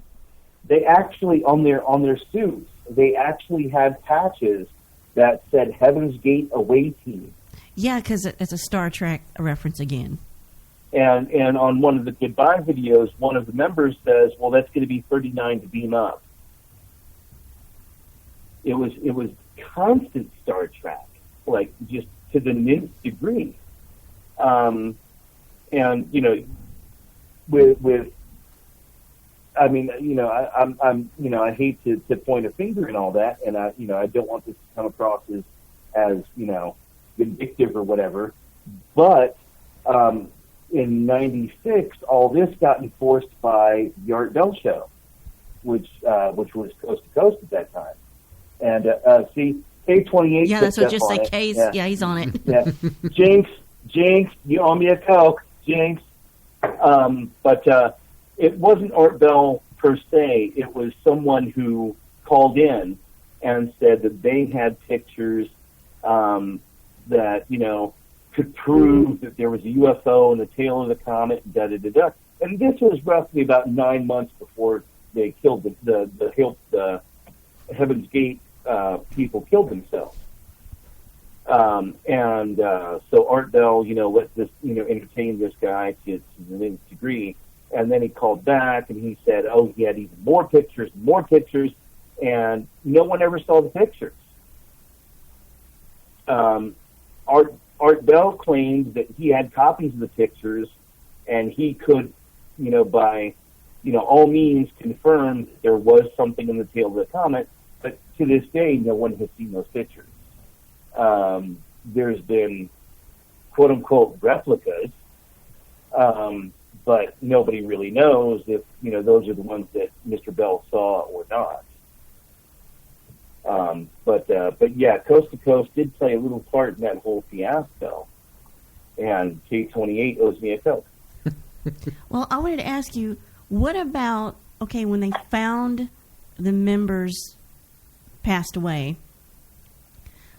G: They actually, on their suits, they actually had patches that said Heaven's Gate Away Team.
F: Yeah, because it's a Star Trek reference again.
G: And on one of the goodbye videos, one of the members says, well, that's going to be 39 to beam up. It was constant Star Trek, like just to the nth degree. I hate to point a finger and all that, and I don't want this to come across as vindictive or whatever, but in '96, all this got enforced by the Art Bell Show. which was Coast to Coast at that time. And see, K28.
F: Yeah, that's what I just say. K's. Yeah, he's on it.
G: Yeah, Jinx, you owe me a Coke, Jinx. But it wasn't Art Bell per se. It was someone who called in and said that they had pictures that, could prove that there was a UFO in the tail of the comet, da-da-da-da. And this was roughly about 9 months before they killed the Heaven's Gate people killed themselves. So Art Bell, let this, entertain this guy to the nth degree. And then he called back and he said, he had even more pictures, and no one ever saw the pictures. Art Bell claimed that he had copies of the pictures, and he could, by, all means confirm that there was something in the tail of the comet, but to this day, no one has seen those pictures. There's been quote-unquote replicas, but nobody really knows if, those are the ones that Mr. Bell saw or not. But yeah, Coast to Coast did play a little part in that whole fiasco, and K28 owes me a Coke.
F: Well, I wanted to ask you, what about, when they found the members passed away,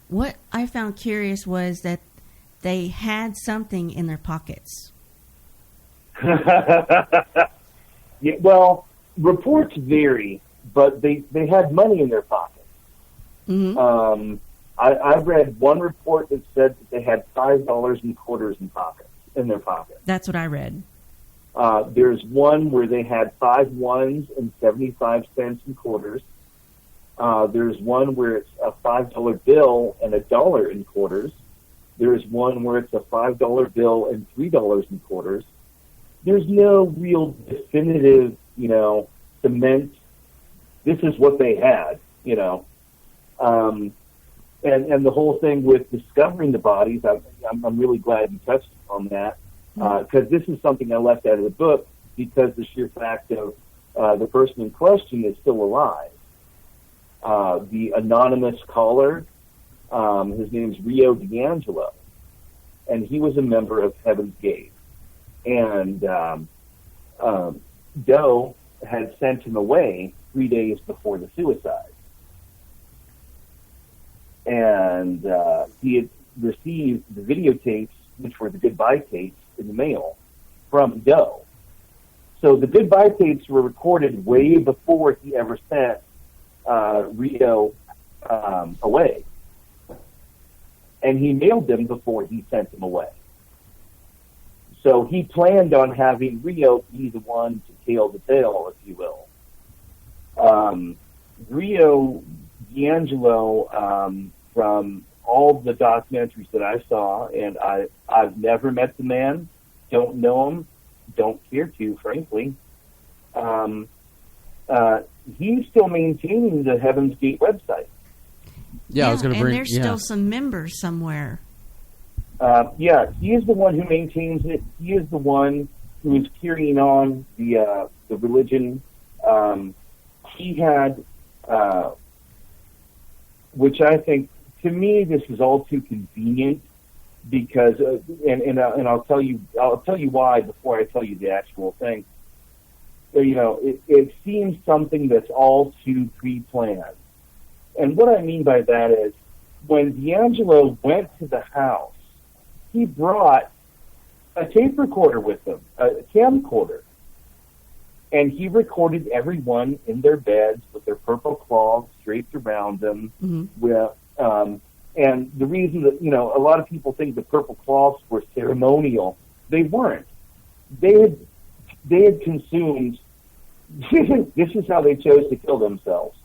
F: what I found curious was that they had something in their pockets.
G: Yeah, well, reports vary, but they had money in their pockets. Mm-hmm. I read one report that said that they had $5 in quarters in their pockets.
F: That's what I read.
G: There's one where they had 5 ones and 75 cents in quarters. There's one where it's a $5 bill and $1 in quarters. There's one where it's a $5 bill and $3 in quarters. There's no real definitive, cement. This is what they had, And the whole thing with discovering the bodies, I'm really glad you touched on that, because this is something I left out of the book because the sheer fact of the person in question is still alive. The anonymous caller, his name's Rio D'Angelo, and he was a member of Heaven's Gate. And Doe had sent him away 3 days before the suicide. And he had received the videotapes, which were the goodbye tapes, in the mail from Doe. So the goodbye tapes were recorded way before he ever sent Rio away. And he mailed them before he sent them away. So he planned on having Rio be the one to tail the tale, if you will. Rio D'Angelo, from all the documentaries that I saw, and I've never met the man, don't know him, don't care to, frankly. He's still maintaining the Heaven's Gate website.
E: Yeah, I was going to bring.
F: And there's still some members somewhere.
G: Yeah, he is the one who maintains it. He is the one who is carrying on the religion. He had, which I think, to me, this is all too convenient because, and I'll tell you why before I tell you the actual thing. It seems something that's all too pre-planned. And what I mean by that is, when D'Angelo went to the house, he brought a tape recorder with him, a camcorder. And he recorded everyone in their beds with their purple cloths draped around them. Mm-hmm. And the reason that, a lot of people think the purple cloths were ceremonial. They weren't. They had consumed, this is how they chose to kill themselves.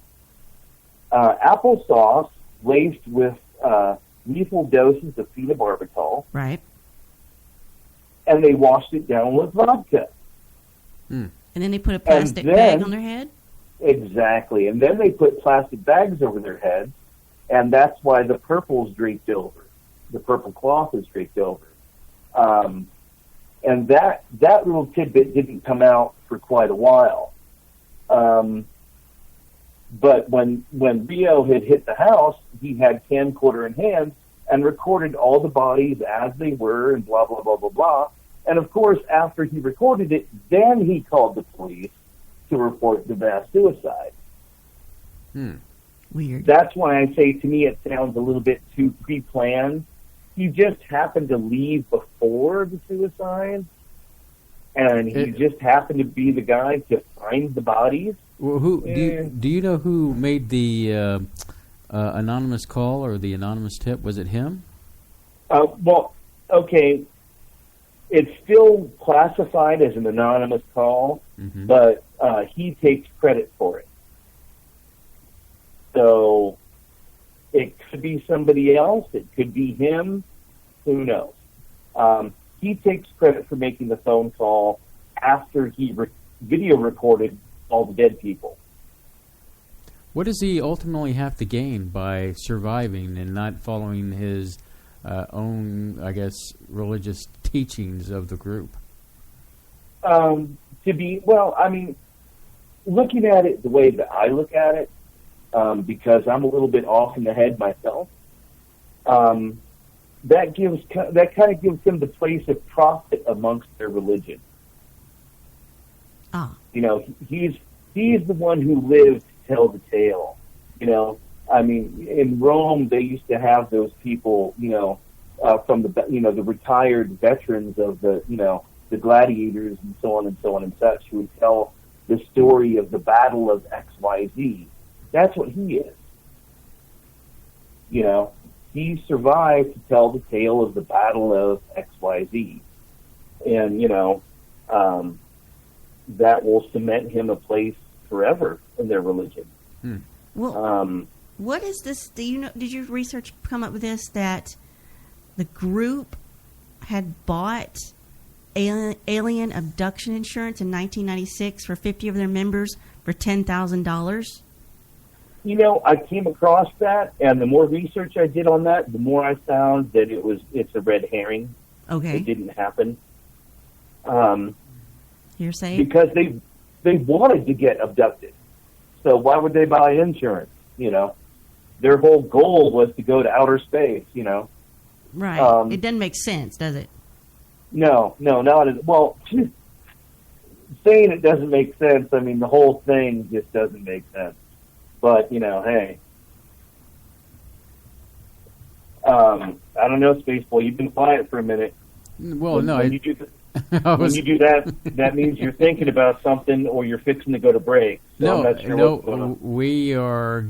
G: Applesauce laced with lethal doses of phenobarbital.
F: Right.
G: And they washed it down with vodka.
F: And then they put a plastic bag on their head?
G: Exactly. And then they put plastic bags over their heads, and that's why the purple is draped over. The purple cloth is draped over. And that little tidbit didn't come out for quite a while. But when Rio had hit the house, he had camcorder in hand and recorded all the bodies as they were and blah, blah, blah, blah, blah. And, of course, after he recorded it, then he called the police to report the mass suicide.
F: Weird.
G: That's why I say, to me, it sounds a little bit too pre-planned. He just happened to leave before the suicide, and he just happened to be the guy to find the bodies.
E: Well, do you know who made the anonymous call or the anonymous tip? Was it him?
G: Well, okay. It's still classified as an anonymous call, but he takes credit for it. So it could be somebody else. It could be him. Who knows? He takes credit for making the phone call after he video recorded all the dead people.
E: What does he ultimately have to gain by surviving and not following his own, I guess, religious teachings of the group?
G: Looking at it the way that I look at it, because I'm a little bit off in the head myself, that kind of gives him the place of profit amongst their religion. You know, he's the one who lived to tell the tale. You know, I mean, in Rome they used to have those people, from the retired veterans of the gladiators and so on and so on and such, who would tell the story of the Battle of XYZ. That's what he is. You know, he survived to tell the tale of the Battle of XYZ. And, that will cement him a place forever in their religion.
F: Well, what is this? Did your research come up with this, that the group had bought alien abduction insurance in 1996 for 50 of their members for $10,000?
G: You know, I came across that, and the more research I did on that, the more I found that it's a red herring.
F: Okay.
G: It didn't happen.
F: You're saying?
G: Because they wanted to get abducted. So why would they buy insurance? You know, their whole goal was to go to outer space, you know.
F: Right. It doesn't make sense, does it?
G: No, not at well. Saying it doesn't make sense, I mean, the whole thing just doesn't make sense. But, you know, hey. I don't know, Spaceboy, you've been quiet for a minute.
E: Well,
G: when you do that, that means you're thinking about something or you're fixing to go to break. So I'm not sure what's going on.
E: We are,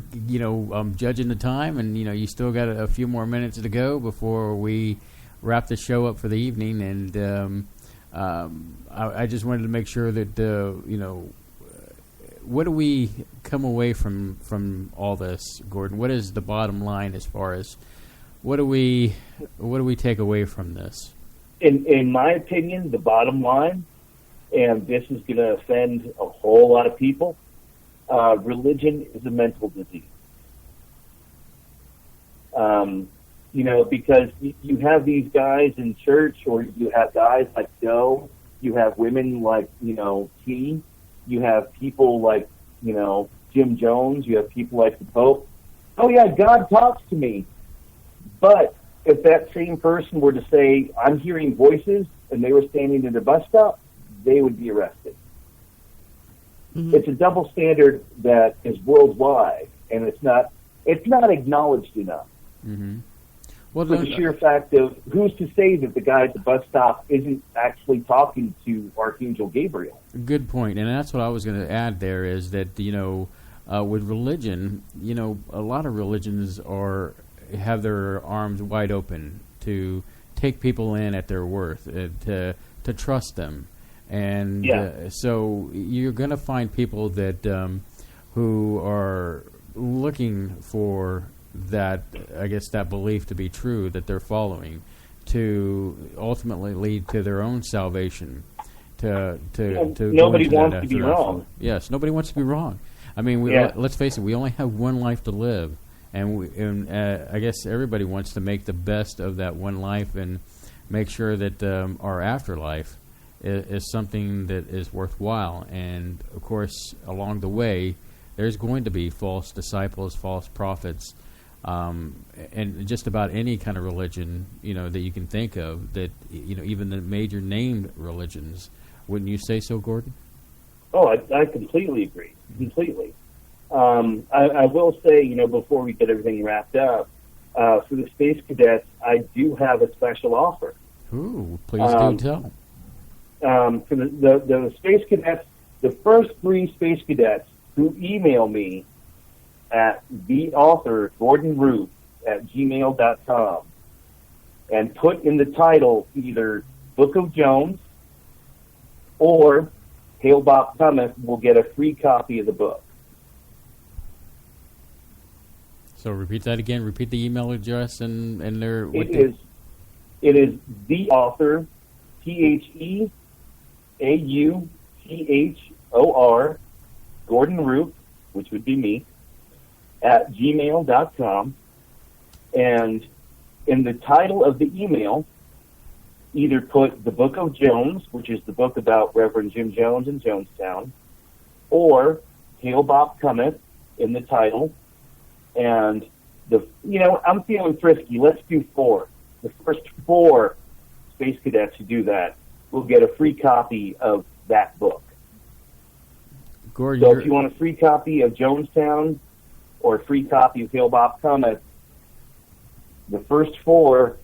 E: judging the time, and, you still got a few more minutes to go before we wrap the show up for the evening. And I just wanted to make sure that, what do we come away from all this, Gordon? What is the bottom line as far as what do we take away from this?
G: In my opinion, the bottom line, and this is going to offend a whole lot of people, religion is a mental disease. Because you have these guys in church, or you have guys like Joe, you have women like, T, you have people like, Jim Jones, you have people like the Pope. Oh yeah, God talks to me. But if that same person were to say, I'm hearing voices, and they were standing in a bus stop, they would be arrested. Mm-hmm. It's a double standard that is worldwide, and it's not acknowledged enough.
E: Mm-hmm.
G: Well, for the sheer fact of who's to say that the guy at the bus stop isn't actually talking to Archangel Gabriel?
E: Good point, and that's what I was going to add there is that, with religion, a lot of religions have their arms wide open to take people in at their worth, to trust them. And so you're going to find people that who are looking for that, I guess, that belief to be true that they're following, to ultimately lead to their own salvation.
G: Nobody wants to be wrong.
E: Yes, nobody wants to be wrong. I mean, let's face it, we only have one life to live. And I guess everybody wants to make the best of that one life and make sure that our afterlife is something that is worthwhile. And, of course, along the way, there's going to be false disciples, false prophets, and just about any kind of religion, that you can think of, that, even the major named religions. Wouldn't you say so, Gordon?
G: Oh, I completely agree. Completely. I will say, before we get everything wrapped up, for the Space Cadets, I do have a special offer.
E: Ooh, please do tell.
G: For the Space Cadets, the first 3 Space Cadets who email me at the author, Gordon Rupe, at gmail.com, and put in the title either Book of Jones or Hail Bob Cometh, will get a free copy of the book.
E: So repeat that again. Repeat the email address and their.
G: It is the author, TheAuthor, Gordon Rupe, which would be me, at gmail.com, and in the title of the email, either put the Book of Jones, which is the book about Reverend Jim Jones in Jonestown, or Hail Bob Cometh in the title. And I'm feeling frisky. Let's do 4. The first 4 Space Cadets who do that will get a free copy of that book.
E: Gordon,
G: so if you want a free copy of Jonestown or a free copy of Hail Bob Cometh, the first 4,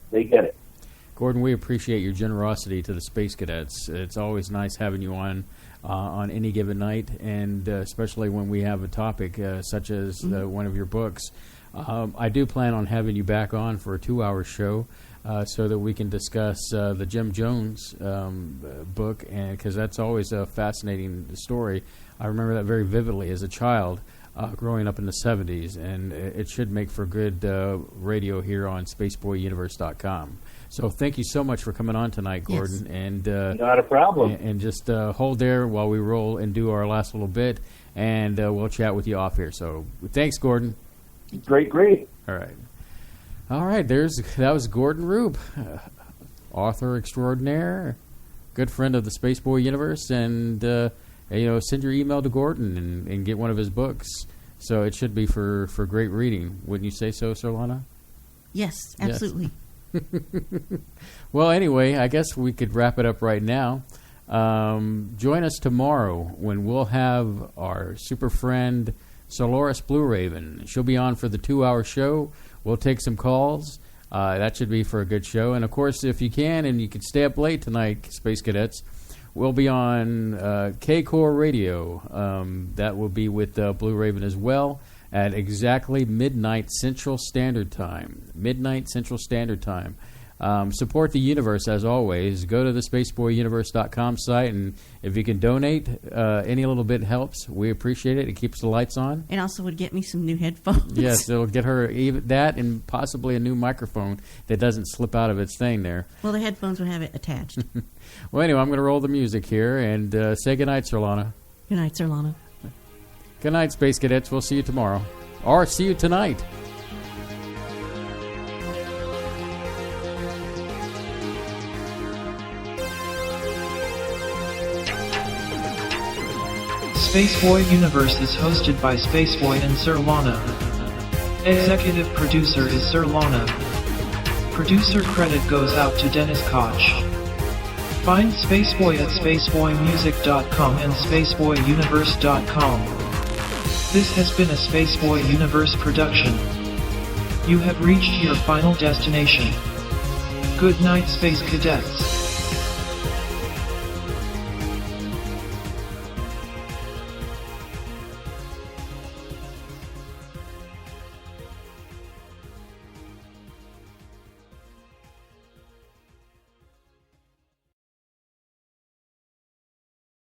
G: they get it.
E: Gordon, we appreciate your generosity to the Space Cadets. It's always nice having you on any given night, and especially when we have a topic such as one of your books. I do plan on having you back on for a 2-hour show so that we can discuss the Jim Jones book, and because that's always a fascinating story. I remember that very vividly as a child growing up in the 70s, and it should make for good radio here on spaceboyuniverse.com. So thank you so much for coming on tonight, Gordon.
G: Yes.
E: And
G: not a problem.
E: And just hold there while we roll and do our last little bit, and we'll chat with you off here. So thanks, Gordon.
G: Great.
E: All right. That was Gordon Rupe, author extraordinaire, good friend of the Spaceboy Universe, and send your email to Gordon and get one of his books. So it should be for great reading. Wouldn't you say so, Surlana?
F: Yes, absolutely. Yes.
E: Well, anyway, I guess we could wrap it up right now. Join us tomorrow when we'll have our super friend Solaris Blue Raven. She'll be on for the 2-hour show. We'll take some calls. That should be for a good show. And, of course, if you can and you can stay up late tonight, Space Cadets, we'll be on K-Core Radio. That will be with Blue Raven as well, at exactly midnight Central Standard Time. Support the universe, as always. Go to the spaceboyuniverse.com site, and if you can donate, any little bit helps. We appreciate it. It keeps the lights on.
F: It also would get me some new headphones.
E: Yes, it'll get her that and possibly a new microphone that doesn't slip out of its thing there.
F: Well, the headphones would have it attached.
E: Well, anyway, I'm going to roll the music here and say goodnight, Surlana.
F: Good night, Surlana.
E: Good night, Space Cadets. We'll see you tomorrow. Or see you tonight.
P: Spaceboy Universe is hosted by Spaceboy and Surlana. Executive producer is Surlana. Producer credit goes out to Dennis Koch. Find Spaceboy at spaceboymusic.com and spaceboyuniverse.com. This has been a Spaceboy Universe production. You have reached your final destination. Good night, Space Cadets.